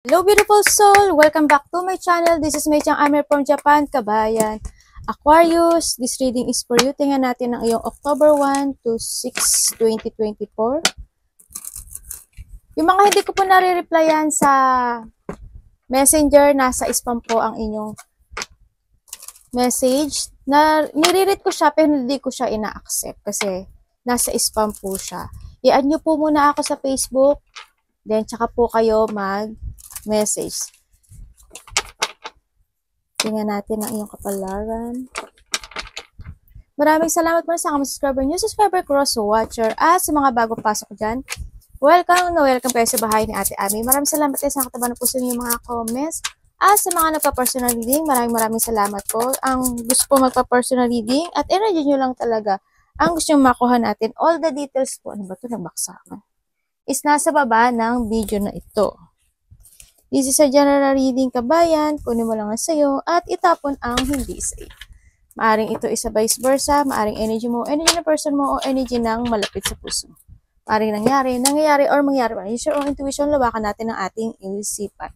Hello beautiful soul! Welcome back to my channel. This is Mei Chang Amer from Japan, Kabayan. Aquarius, this reading is for you. Tingnan natin ang iyong October 1 to 6, 2024. Yung mga hindi ko po nare-replyan sa messenger, nasa spam po ang inyong message. Nire-read ko siya pero hindi ko siya ina-accept kasi nasa spam po siya. I-add nyo po muna ako sa Facebook, then tsaka po kayo mag-message. Tingnan natin ang iyong kapalaran. Maraming salamat po sa mga subscriber nyo, subscriber, cross watcher, at sa mga bago pasok dyan. Welcome na welcome kayo sa bahay ni Ate Ami. Maraming salamat sa kataban ng puso niyo mga comments. At sa mga nagpa-personal reading, maraming salamat po. Ang gusto po magpa-personal reading at energy nyo lang talaga ang gusto nyo makuha natin. All the details po, ano ba ito, nagbaksakan, is nasa baba ng video na ito. This is a general reading, kabayan. Kunin mo lang ang sayo at itapon ang hindi sayo. Maaring ito isa vice versa, maaring energy mo, energy ng person mo, o energy ng malapit sa puso. Maaring nangyayari, or mangyari pa. Use your own intuition, lawakan natin ang ating isipan.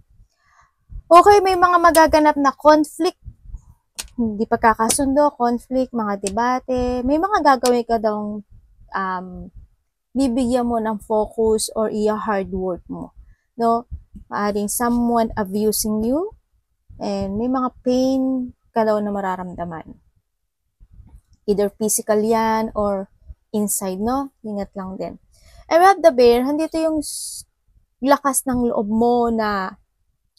Okay, may mga magaganap na conflict, hindi pagkakasundo, conflict, mga debate, may mga gagawin ka daw, bibigyan mo ng focus or hard work mo. No? Maaring someone abusing you, and may mga pain ka daw na mararamdaman. Either physical yan or inside, no? Ingat lang din. And we have the bear, handito yung lakas ng loob mo na,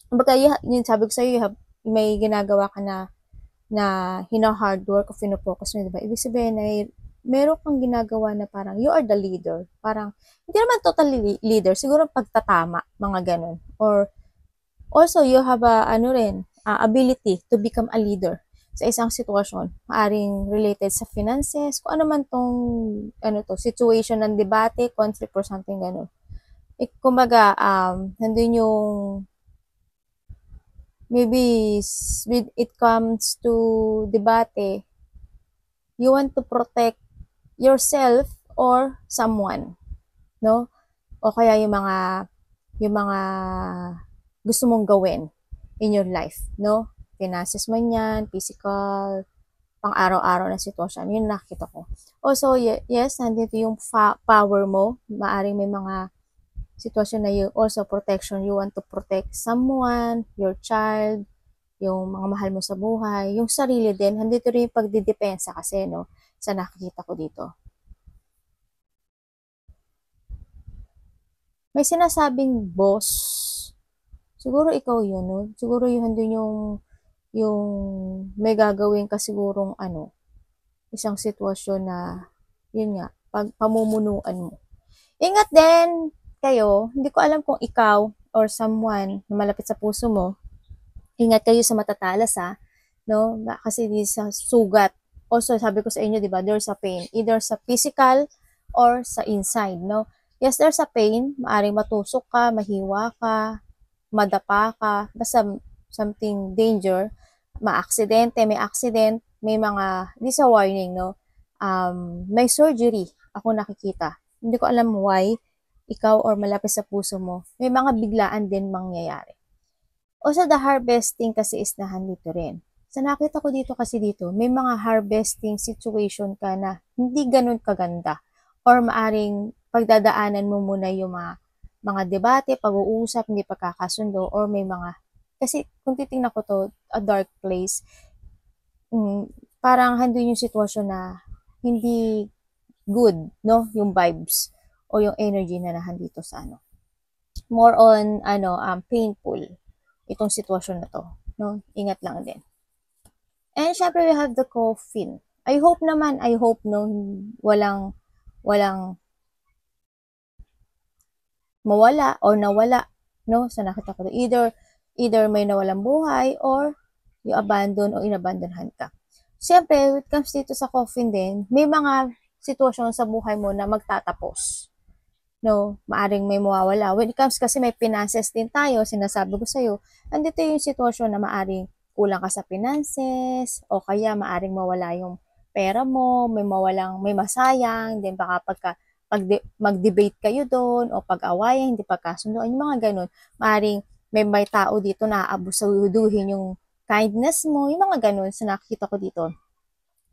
yun sabi ko sa'yo, may ginagawa ka na hard work o focus mo, diba? Ibig sabihin ay meron kang ginagawa na parang you are the leader. Parang, hindi naman totally leader, siguro pagtatama, mga ganun. Or, also, you have ability to become a leader sa isang sitwasyon. Maaring related sa finances, kung ano man tong, situation ng debate, conflict or something ganun. Kumbaga, nandun yung, maybe, when it comes to debate, you want to protect yourself or someone, no? O kaya yung mga gusto mong gawin in your life, no? Finances man yan, physical, pang araw-araw na sitwasyon, yun nakita ko. Also, yes, nandito yung power mo, maaring may mga sitwasyon na you also protection, you want to protect someone, your child, yung mga mahal mo sa buhay, yung sarili din, nandito rin yung pagdidepensa kasi, no, sa nakikita ko dito. May sinasabing boss, siguro ikaw yun, no? Siguro yun yung may gagawin ka sigurong isang sitwasyon na, yun nga, pamumunuan mo. Ingat din kayo, hindi ko alam kung ikaw or someone na malapit sa puso mo, ingat kayo sa matatalas no? Kasi di sa sugat. Also, sabi ko sa inyo, di ba, there's a pain. Either sa physical or sa inside, no? Yes, there's a pain. Maaring matusok ka, mahiwa ka, madapa ka, basta something danger, may accident, may mga, this is a warning, no? May surgery ako nakikita. Hindi ko alam why, ikaw or malapit sa puso mo, may mga biglaan din mangyayari. O sa the harvesting kasi is nandito rin. Sa nakita ko dito kasi dito, may mga harvesting situation ka na hindi ganun kaganda. Or maaring pagdadaanan mo muna yung mga debate, pag-uusap, hindi pagkakasundo, or may mga, kasi kung titingnan ko to, a dark place, parang handun yung sitwasyon na hindi good, no? Yung vibes o yung energy na nandito sa more on painful itong sitwasyon na to, no? Ingat lang din. And syempre we have the coffin. I hope no, walang mawala o nawala, no? Sa nakita ko, either may nawalang buhay or you abandon o inabandonhan ka. Siyempre, when it comes dito sa coffin din, may mga sitwasyon sa buhay mo na magtatapos. No, maaring may mawawala. When it comes kasi may finances din tayo, sinasabi ko sa'yo, andito yung sitwasyon na maaring kulang ka sa finances, o kaya maaring mawala yung pera mo, may masayang, then baka mag-debate kayo doon, o pag-awayan, hindi pagkasunduan, yung mga ganun, maaring may tao dito na aabusuduhin yung kindness mo, yung mga ganun sa nakikita ko dito.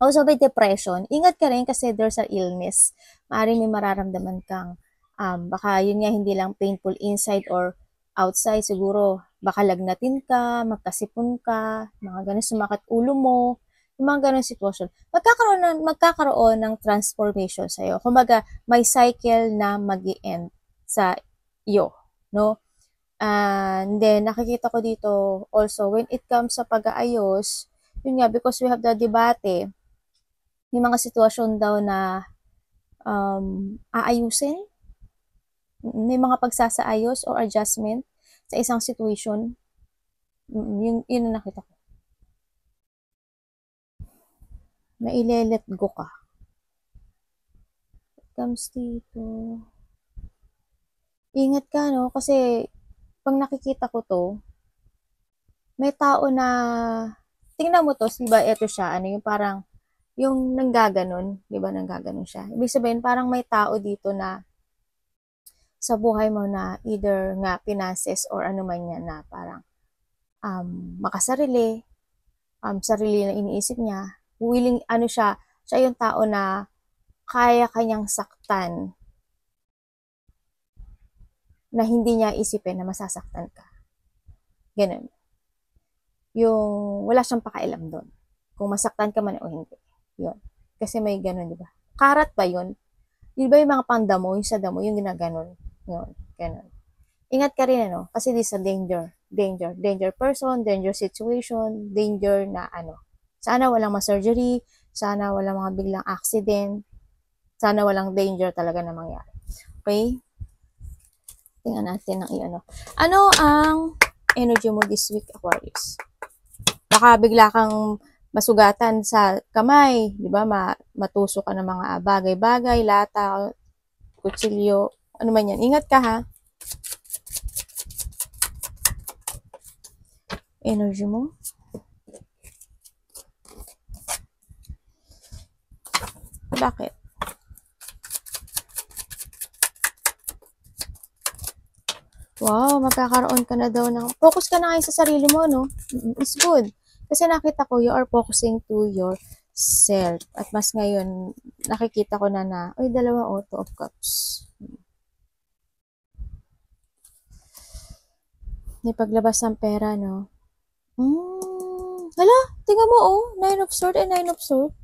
Also, by depression, ingat ka rin kasi there's an illness. Maaaring may mararamdaman kang, baka yun nga hindi lang painful inside or outside, siguro baka lagnatin ka, magkasipon ka, mga ganun, sumakit ulo mo, yung mga ganun sitwasyon. Magkakaroon ng transformation sa'yo. Kumbaga, may cycle na mag-i-end sa iyo, no? And then, nakikita ko dito also, when it comes sa pag-aayos, yun nga, because we have the debate, may mga sitwasyon daw na aayusin, may mga pagsasaayos or adjustment sa isang situation. Yun ang nakita ko. Maile-let go ka. It comes dito. Ingat ka, no? Kasi, pag nakikita ko to, may tao na, tingnan mo to, diba, ito siya, ano yung parang, yung nanggaganon, di ba, nanggaganon siya. Ibig sabihin, parang may tao dito na sa buhay mo na either nga finances or ano man yan na parang makasarili, sarili na iniisip niya, willing, ano siya yung tao na kaya kanyang saktan na hindi niya isipin na masasaktan ka. Ganun. Yung wala siyang pakailam doon. Kung masaktan ka man o hindi. Yun. Kasi may ganun, di ba? Karat ba yun? Di ba yung mga pandamo, yung sa damo, yung ginaganon? Yun. Ganun. Ingat ka rin, ano? Kasi this is a danger. Danger person, danger situation, danger na ano. Sana walang ma-surgery, sana walang mga biglang accident, sana walang danger talaga na mangyari. Okay? Tingnan natin ang i-ano. Ano ang energy mo this week, Aquarius? Baka bigla kang masugatan sa kamay, di ba? Matuso ka ng mga bagay-bagay, lata, kutsilyo, ano man yan. Ingat ka, ha? Energy mo. Bakit? Wow, magkakaroon ka na daw ng, focus ka na kayo sa sarili mo, no? It's good. Kasi nakita ko, you are focusing to yourself. At mas ngayon, nakikita ko na, oy, dalawa, Two of Cups. May paglabas ng pera, no? Hala, tingnan mo, Nine of Swords and Nine of Swords.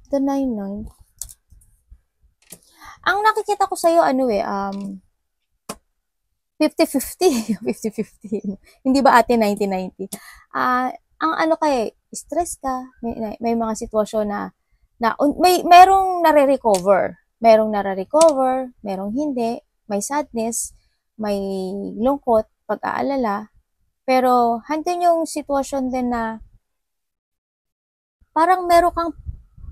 The 9-9. Ang nakikita ko sa'yo, 50-50. 50-50. Hindi ba ate 90-90? Ang ano stress ka, may mga sitwasyon na merong nare-recover. Merong hindi, may sadness, may lungkot, pag-aalala, pero handin yung sitwasyon din na parang meron kang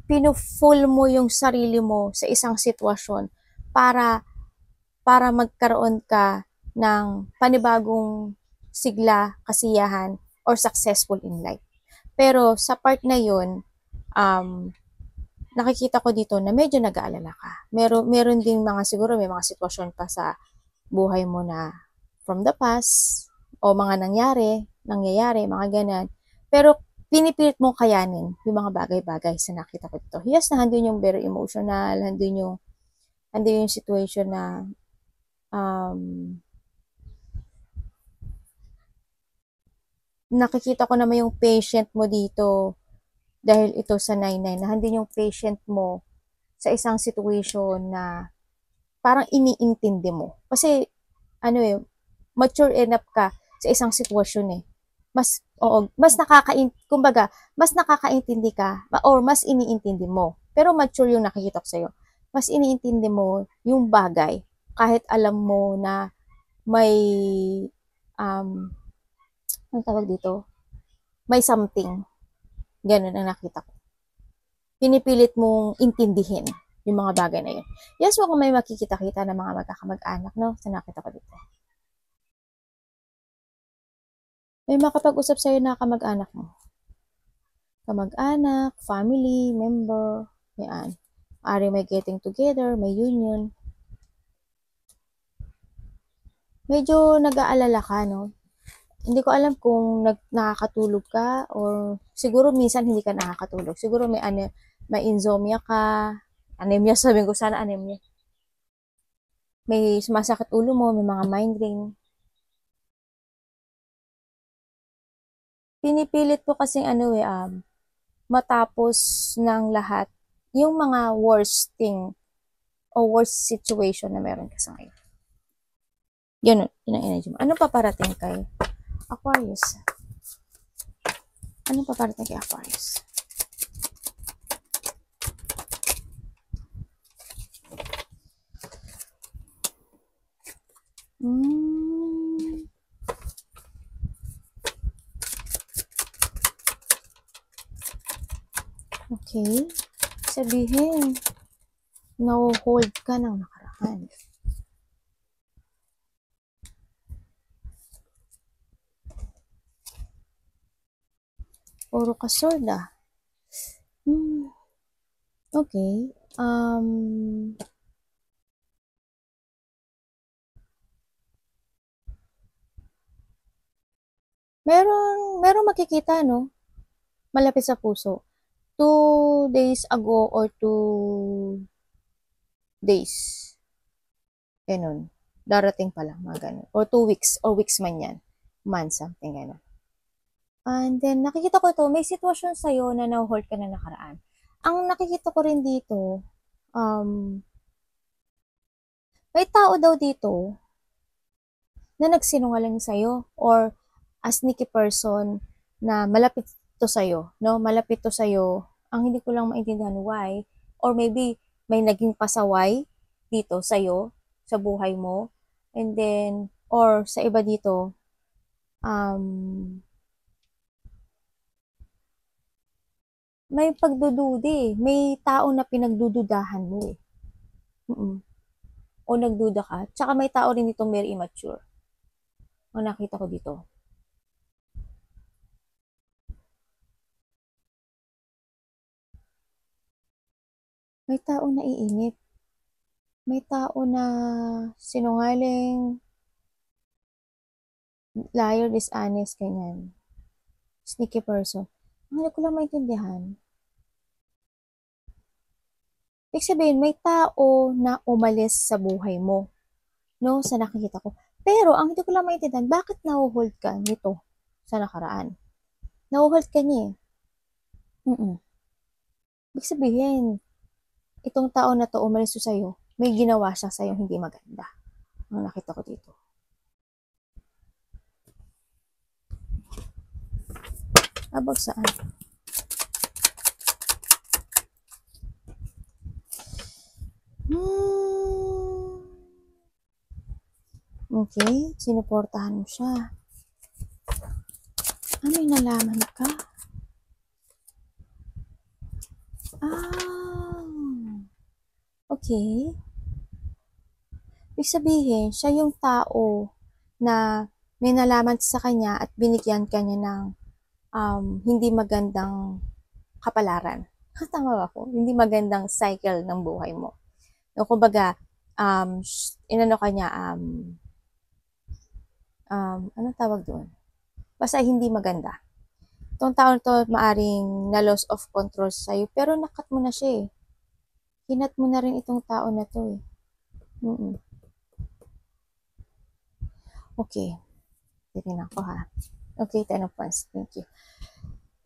pinu-full mo yung sarili mo sa isang sitwasyon para magkaroon ka ng panibagong sigla, kasiyahan, or successful in life. Pero sa part na yun, nakikita ko dito na medyo nag-aalala ka. Meron ding siguro may mga sitwasyon pa sa buhay mo na from the past, o mga nangyayari, mga ganyan. Pero pinipilit mong kayanin yung mga bagay-bagay sa nakita ko dito. Yes, na handun yung very emotional, handun yung situation na nakikita ko naman yung patient mo dito dahil ito sa 9-9, na handun yung patient mo sa isang situation na parang iniintindi mo. Kasi, mature enough ka sa isang sitwasyon mas nakakaintindi ka or mas iniintindi mo. Pero mature yung nakikita ko sa'yo. Mas iniintindi mo yung bagay kahit alam mo na may ang tawag dito? May something. Ganun ang nakita ko. Pinipilit mong intindihin yung mga bagay na yun. Yes, kung may makikita-kita na mga magkakamag-anak, no? Sa nakita ko dito. May makapag-usap sa'yo na kamag-anak mo. Kamag-anak, family, member, yan. May getting together, may union. medyo nag-aalala ka, no? Hindi ko alam kung nakakatulog ka or siguro minsan hindi ka nakakatulog. Siguro may insomnia ka, anemia, sabihin ko sana anemia. May sumasakit ulo mo, may mga migraine. Pinipilit ko kasing matapos ng lahat yung mga worst thing o worst situation na meron ka sa ngayon. Yun ang energy mo. Anong paparating kay Aquarius? Anong paparating kay Aquarius? Okay. Sabihin, no-hold ka ng nakaraan. Puro ka sword ah. Okay. Meron makikita, no? Malapit sa puso. 2 days ago or 2 days. Ganun. Darating pa lang, mga ganun. Or 2 weeks, or weeks man yan. Months, something ganun. And then, nakikita ko ito, may sitwasyon sa'yo na na-hold ka na nakaraan. Ang nakikita ko rin dito, may tao daw dito na nagsinungaling sa'yo or a sneaky person na malapit to sa'yo, no? Malapit to sa'yo. Ang hindi ko lang maintindihan why, or maybe may naging pasaway dito sa'yo, sa buhay mo, and then, or sa iba dito, may pagdududi, may tao na pinagdududahan mo eh. O nagduda ka. Tsaka may tao rin ditong very immature. Ang nakita ko dito. May tao na iinit. May tao na sinungaling, liar, dishonest, ganyan. Sneaky person. Ang hindi ko lang maintindihan. Ibig sabihin, may tao na umalis sa buhay mo. No, sa nakikita ko. Pero, ang hindi ko lang maintindihan, bakit nahuhold ka nito sa nakaraan? Nahuhold ka niya eh. Ibig sabihin, itong tao na to umalis sa'yo, may ginawa siya sa'yo hindi maganda. Ang nakita ko dito. Abag saan? Okay, sinuportahan mo siya. May nalaman ka? Okay. Ibig sabihin, siya yung tao na may nalaman sa kanya at binigyan kanya ng hindi magandang kapalaran. Tama ba ako? Hindi magandang cycle ng buhay mo. No, kumbaga, inano kanya, anong tawag doon? Basta hindi maganda. Itong taon to maaring na loss of control sa'yo, pero nakat mo na siya eh. Hinat mo na rin itong tao na to eh. Okay. Tignan ako ha. Okay, 10 of Wands. Thank you.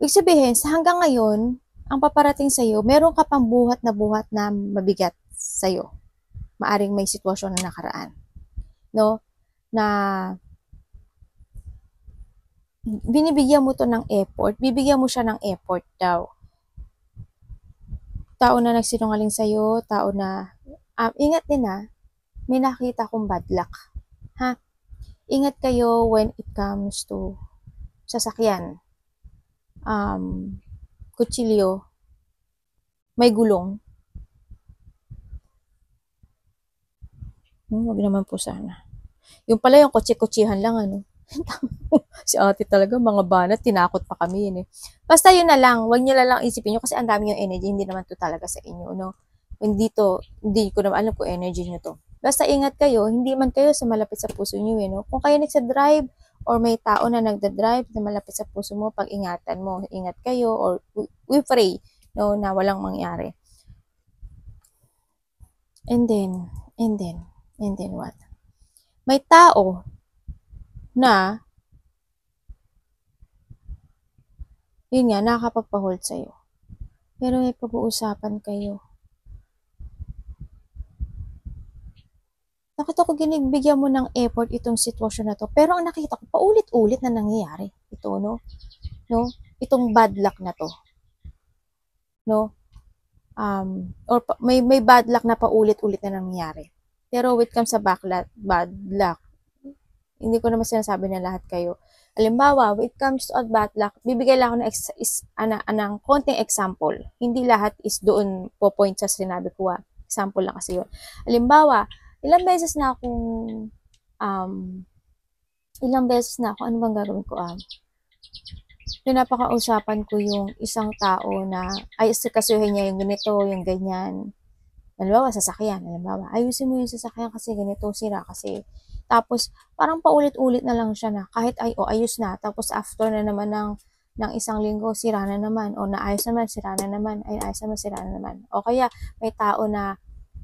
Ibig sabihin, sa hanggang ngayon, ang paparating sa'yo, meron ka pang buhat na mabigat sa'yo. Maaring may sitwasyon na nakaraan. No? Na binibigyan mo to ng effort. Bibigyan mo siya ng effort daw. Tao na nagsinungaling sa'yo, tao na, ingat din ha, may nakita kong bad luck. Ha? Ingat kayo when it comes to sasakyan. Kutsilyo, may gulong. Wag naman po sana. Yung pala yung kutsi-kutsihan lang ano. Si ate talaga, mga banat, tinakot pa kami yun eh. Basta yun na lang, wag nyo na lang isipin nyo kasi ang dami yung energy, hindi naman to talaga sa inyo, no? Hindi ko naman alam kung energy nyo to. Basta ingat kayo, hindi man kayo sa malapit sa puso nyo, no? Kung kayo nagsa-drive or may tao na nagda-drive na malapit sa puso mo, pag-ingatan mo, ingat kayo or we pray, no, na walang mangyari. And then what? May tao na, yun nga, nakakapagpa-hold sa'yo. Pero may pag-uusapan kayo. Nakita ko ginibigyan mo ng effort itong sitwasyon na to. Pero ang nakita ko, paulit-ulit na nangyayari. Ito, no? No? Itong bad luck na to. No? Or may bad luck na paulit-ulit na nangyayari. Pero when it comes sa bad luck, hindi ko naman sinasabi na lahat kayo. Halimbawa, when it comes to bad luck, bibigay lang ako ng konting example. Hindi lahat is doon po point sa sinabi ko. Example lang kasi yun. Halimbawa, ilang beses na ako, ano bang gagawin ko? Pinapakausapan ko yung isang tao na kasuhin niya yung ganito, yung ganyan. Halimbawa, sasakyan. Halimbawa, ayusin mo yung sasakyan kasi ganito, sira kasi. Tapos, parang paulit-ulit na lang siya na kahit ayos na. Tapos, after na naman ng isang linggo, sira na naman. O naayos naman, sira na naman. Ay, ayos naman, sira na naman. O kaya, may tao na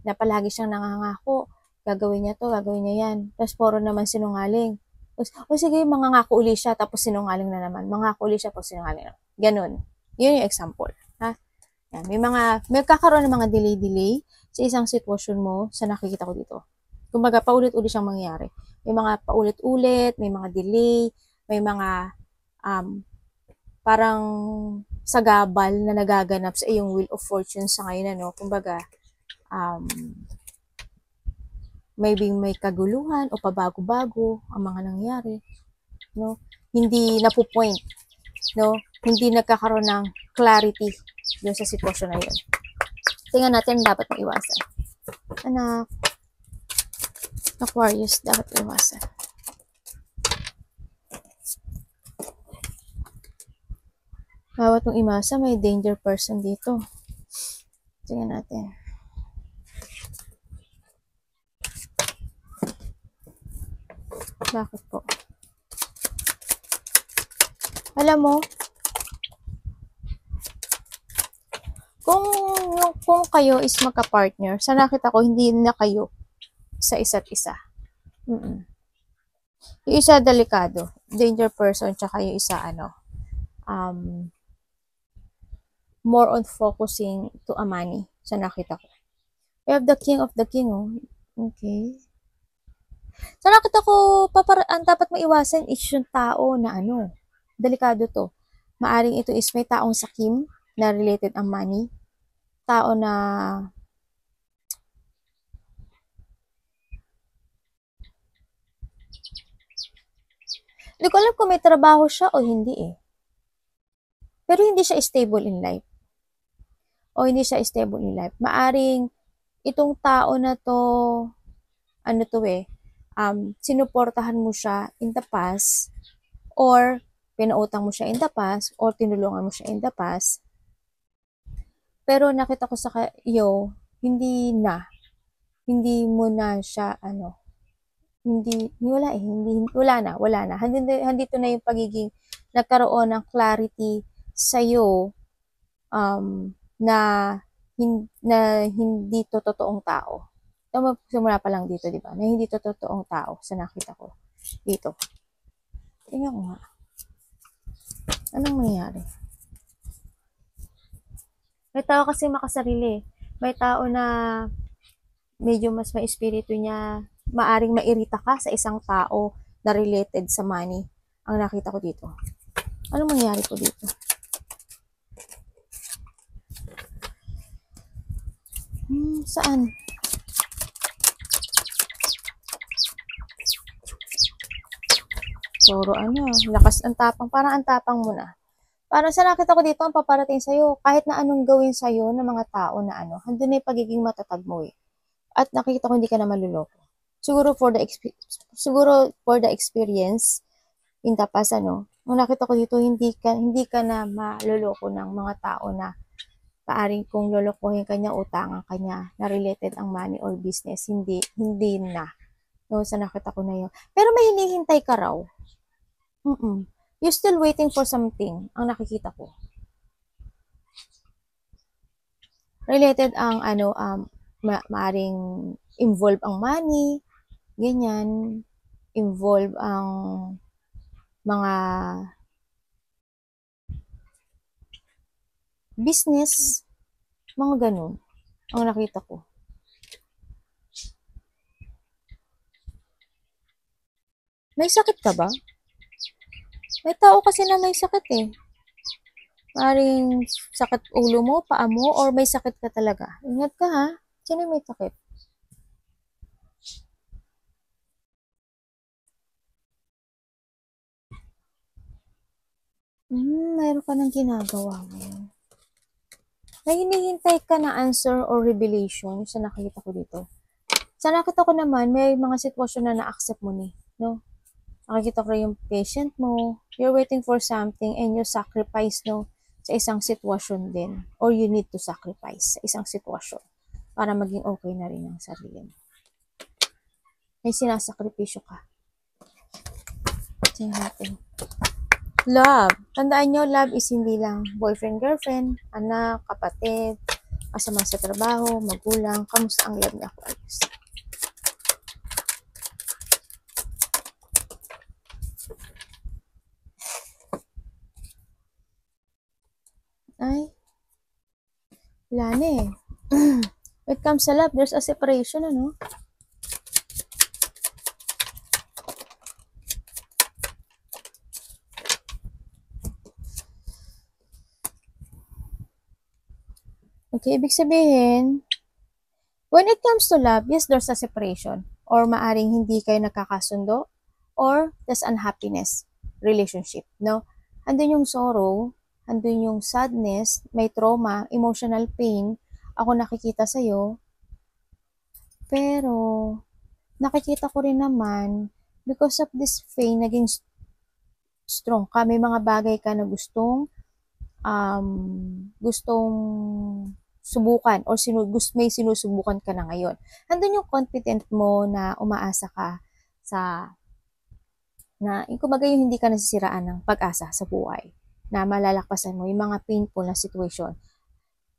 palagi siyang nangangako. Gagawin niya to, gagawin niya yan. Tapos, puro naman sinungaling. Tapos, sige, mangangako uli siya, tapos sinungaling na naman. Mangako uli siya, tapos sinungaling na naman. Ganun. Yun yung example. Ha? Yan. May kakaroon ng mga delay sa isang sitwasyon mo sa nakikita ko dito. Kumbaga, paulit-ulit siyang mangyayari. May mga paulit-ulit, may mga delay, may mga parang sagabal na nagaganap sa iyong wheel of fortune sa ngayon, ano. Kumbaga, maybe may kaguluhan o pabago-bago ang mga nangyari, no? Hindi napupoint, no? Hindi nagkakaroon ng clarity dun sa sitwasyon na yun. Tingnan natin, dapat maiwasan. Anak, Aquarius, dapat maiwasan. Bawat mong imasa, may danger person dito. Tingnan natin. Bakit po? Alam mo, kung kayo is magka-partner, sa nakita ko, hindi na kayo sa isa't isa. Yung isa delikado, danger person, tsaka yung isa more on focusing to a money, sa nakita ko. We have the king of the king, oh. Okay. Sa nakita ko, ang dapat maiwasan is yung tao na delikado to. Maaring ito is may taong sakim na related ang money. Tao na hindi ko alam kung may trabaho siya o hindi eh. Pero hindi siya stable in life. Maaring itong tao na to, sinuportahan mo siya in the past, or pinautang mo siya in the past, or tinulungan mo siya in the past. Pero nakita ko sa iyo, hindi mo na siya, wala na. Handito na yung pagiging nagkaroon ng clarity sa'yo, na hindi to totoong tao. Simula pa lang dito, di ba? Na hindi to totoong tao sa nakita ko dito. Tingnan ko nga. Anong nangyari? May tao kasi makasarili. May tao na medyo mas may espiritu niya. Maaring mairita ka sa isang tao na related sa money. Ang nakita ko dito. Anong mangyari po dito? Saan? Puro lakas ang tapang. Parang ang tapang mo na. Parang sa nakita ko dito, ang paparating sa'yo, kahit na anong gawin sa'yo ng mga tao na handun na yung pagiging matatag mo eh. At nakita ko hindi ka na maluloko. Siguro for the experience in the past, nung nakita ko dito, hindi ka na maluloko ng mga tao na Paaring kung lolokohin ka niya, utangan ka niya, na related ang money or business, hindi na. No, sa nakita ko na yun. Pero may hinihintay ka raw. You're still waiting for something, ang nakikita ko. Related ang maaring involve ang money, ganyan, involve ang mga business, mga ganun, ang nakita ko. May sakit ka ba? May tao kasi na may sakit eh. Maring sakit ulo mo, paa mo, or may sakit ka talaga. Ingat ka ha. Sino may sakit? Mayroon ka ng ginagawa mo. May hinihintay ka na answer or revelation sa nakita ko dito. Sa nakita ko naman, may mga sitwasyon na na-accept mo ni, no? Nakikita ko yung patient mo, you're waiting for something and you sacrifice, no, sa isang sitwasyon din. Or you need to sacrifice sa isang sitwasyon para maging okay na rin ang sarili mo. May sinasakripisyo ka. Tingnan natin. Love. Tandaan nyo, love is hindi lang boyfriend, girlfriend, anak, kapatid, kasama sa trabaho, magulang. Kamusta ang love niya, Aquarius? Ay, wala na eh. When it comes sa love, there's a separation, ano? Okay, ibig sabihin, when it comes to love, yes, there's a separation. Or maaring hindi kayo nakakasundo. Or there's unhappiness relationship, no? Andun yung sorrow, andun yung sadness, may trauma, emotional pain, ako nakikita sa'yo. Pero, nakikita ko rin naman, because of this pain, naging strong ka. May mga bagay ka na gustong subukan or may sinusubukan ka na ngayon. Andun yung confident mo na umaasa ka sa kumbaga yung hindi ka nasisiraan ng pag-asa sa buhay, na malalakpasan mo yung mga painful na situation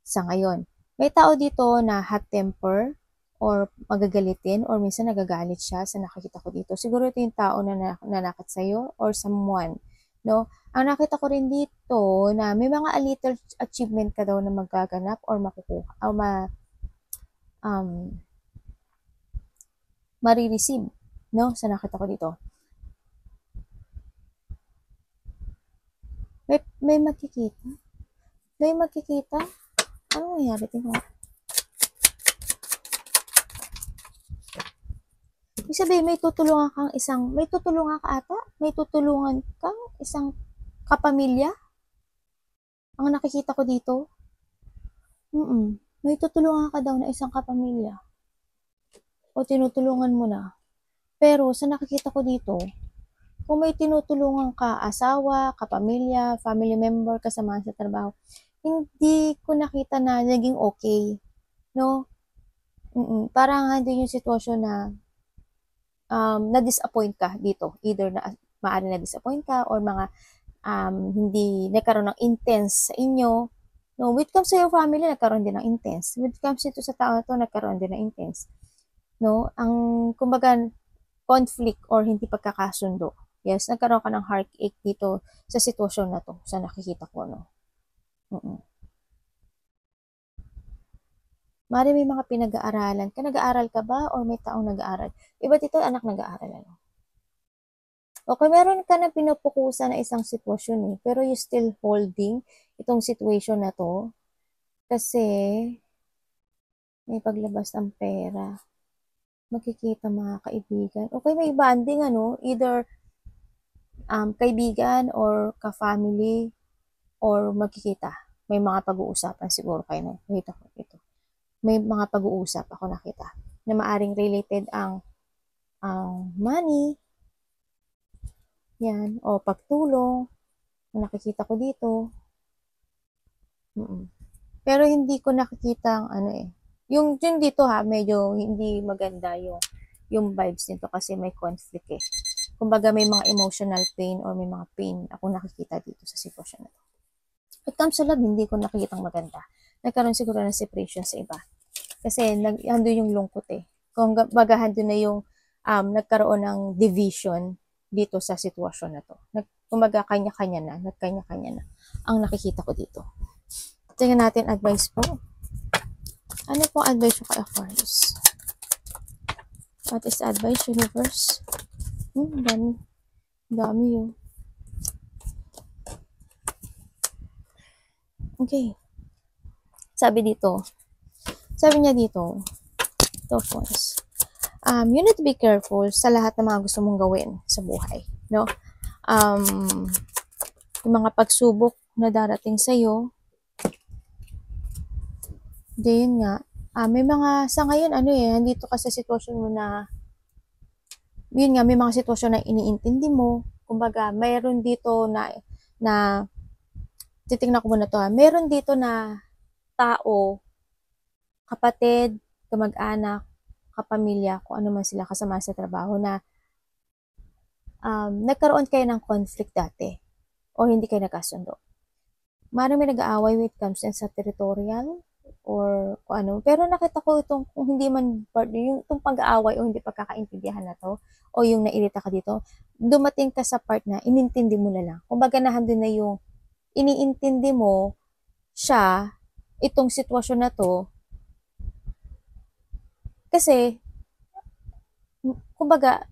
sa ngayon. May tao dito na hot temper or magagalitin or minsan nagagalit siya sa nakikita ko dito. Siguro ito yung tao na nanakit sa'yo or someone, no? Ang nakita ko rin dito na may mga little achievement ka daw na magaganap or makukuha o marireceive, no? Sa nakita ko dito. May makikita? May makikita? Ano nangyari? Tingnan. Ibig sabihin, may tutulungan ka ata? May tutulungan kang isang kapamilya? Ang nakikita ko dito? May tutulungan ka daw na isang kapamilya. O tinutulungan mo na. Pero sa nakikita ko dito, kung may tinutulungan ka, asawa, kapamilya, family member, kasama sa trabaho, hindi ko nakita na naging okay. No? Parang hindi yung sitwasyon na na-disappoint ka dito. Either na maaari na-disappoint ka or mga hindi nagkaroon ng intense sa inyo. No, when it comes to your family, nagkaroon din ng intense. When it comes ito sa tao na to, nagkaroon din ng intense. No, ang kumbaga conflict or hindi pagkakasundo. Yes, nagkaroon ka ng heartache dito sa sitwasyon na to, sa nakikita ko, no. Mari may mga pinag-aaralan ka. Nag-aaral ka ba or may taong nag-aaral? Iba dito, anak nag-aaral, ano? Okay, meron ka na pinupukusan na isang sitwasyon eh, pero you still holding itong situation na to kasi may paglabas ng pera. Makikita mga kaibigan. Okay, may bonding, ano? Either kaibigan or ka-family or magkikita. May mga pag-uusapan siguro kayo na. Nakita ko ito. May mga pag-uusap ako nakita na maaring related ang money, yan, o pagtulong, na nakikita ko dito. Pero hindi ko nakikita ang ano eh. Yung dito ha, medyo hindi maganda yung vibes nito kasi may conflict eh. Kumbaga may mga emotional pain or may mga pain ako nakikita dito sa sitwasyon na to. It comes sa love, hindi ko nakikitang maganda. Nagkaroon siguro ng separation sa iba. Kasi ando yung lungkot eh. Kung bagahan doon na yung nagkaroon ng division dito sa sitwasyon na to. Kumbaga kanya-kanya na, nagkanya-kanya na. Ang nakikita ko dito. Tingnan natin advice po. Ano po advice ko kay Aquarius? What is advice, universe? Dami. Dami yun. Okay. Sabi niya dito, Tophons, you need to be careful sa lahat ng mga gusto mong gawin sa buhay, no? Yung mga pagsubok na darating sa'yo, yun nga, may mga, sa ngayon, nandito ka sa sitwasyon mo na, yun nga, may mga sitwasyon na iniintindi mo, kumbaga, mayroon dito na titignan ko muna to ha, meron dito na tao, kapatid, kamag-anak, kapamilya, kung ano man sila kasama sa trabaho na nagkaroon kayo ng conflict dati o hindi kayo nagkasundo. Maraming may nag-aaway when it comes sa territorial or kung ano. Pero nakita ko itong kung hindi man yung itong pag-aaway o hindi pagkakaintindihan na to o yung nairita ka dito, dumating ka sa part na inintindi mo na lang. Kumbaga nahandun na yung iniintindi mo siya, itong sitwasyon na to, kasi, kumbaga,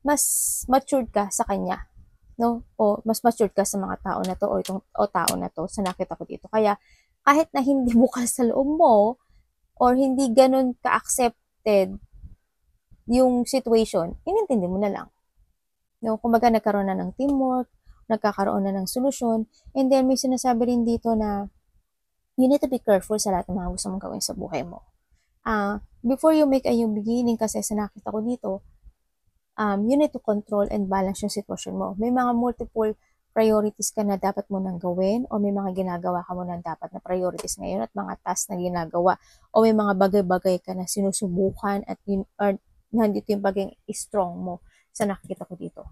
mas matured ka sa kanya, no? O mas matured ka sa mga tao na to o tao na to sa nakita ko dito. Kaya, kahit na hindi bukas sa loob mo or hindi ganun ka-accepted yung situation, inintindi mo na lang. No? Kumbaga, nagkaroon na ng teamwork, nagkakaroon na ng solusyon, and then may sinasabi rin dito na you need to be careful sa lahat ng mga gusto mong gawin sa buhay mo. Before you make a new beginning, kasi sa nakita ko dito, you need to control and balance yung sitwasyon mo. May mga multiple priorities ka na dapat mo nang gawin o may mga ginagawa ka mo na dapat na priorities ngayon at mga tasks na ginagawa o may mga bagay-bagay ka na sinusubukan at or nandito yung pagiging strong mo sa nakikita ko dito.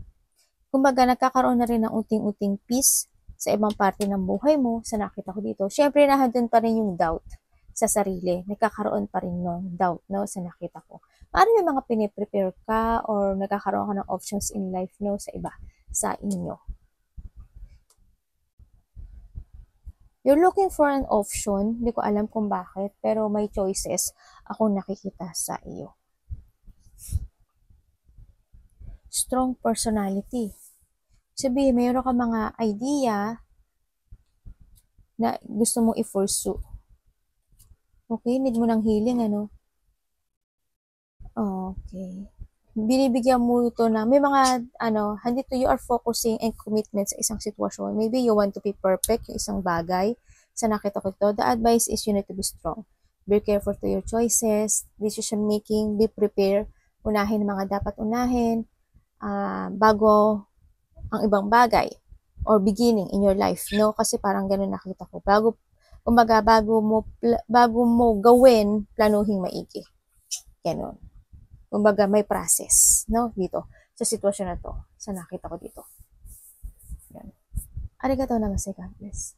Kumbaga, nagkakaroon na rin ng unting-unting peace sa ibang parte ng buhay mo sa nakita ko dito. Syempre, nandun pa rin yung doubt sa sarili. Nagkakaroon pa rin ng doubt, no, sa nakita ko. Parang may mga piniprepare ka or nagkakaroon ka ng options in life, no, sa iba, sa inyo. You're looking for an option. Hindi ko alam kung bakit, pero may choices akong nakikita sa iyo. Strong personality. Sabihin, mayroon ka mga idea na gusto mong i-pursue. Okay, need mo ng healing, ano? Okay. Binibigyan mo ito na, may mga, handito you are focusing and commitment sa isang sitwasyon. Maybe you want to be perfect, yung isang bagay. Sa nakita ko ito, the advice is you need to be strong. Be careful to your choices, decision making, be prepared. Unahin mga dapat unahin, bago ang ibang bagay or beginning in your life, no? Kasi parang ganun nakita ko. Bago mo gawin, planuhin maigi. Ganun. Kumbaga may process, no? Dito sa sitwasyon na to, sa nakita ko dito. Yan. Arigatou namaste, God bless.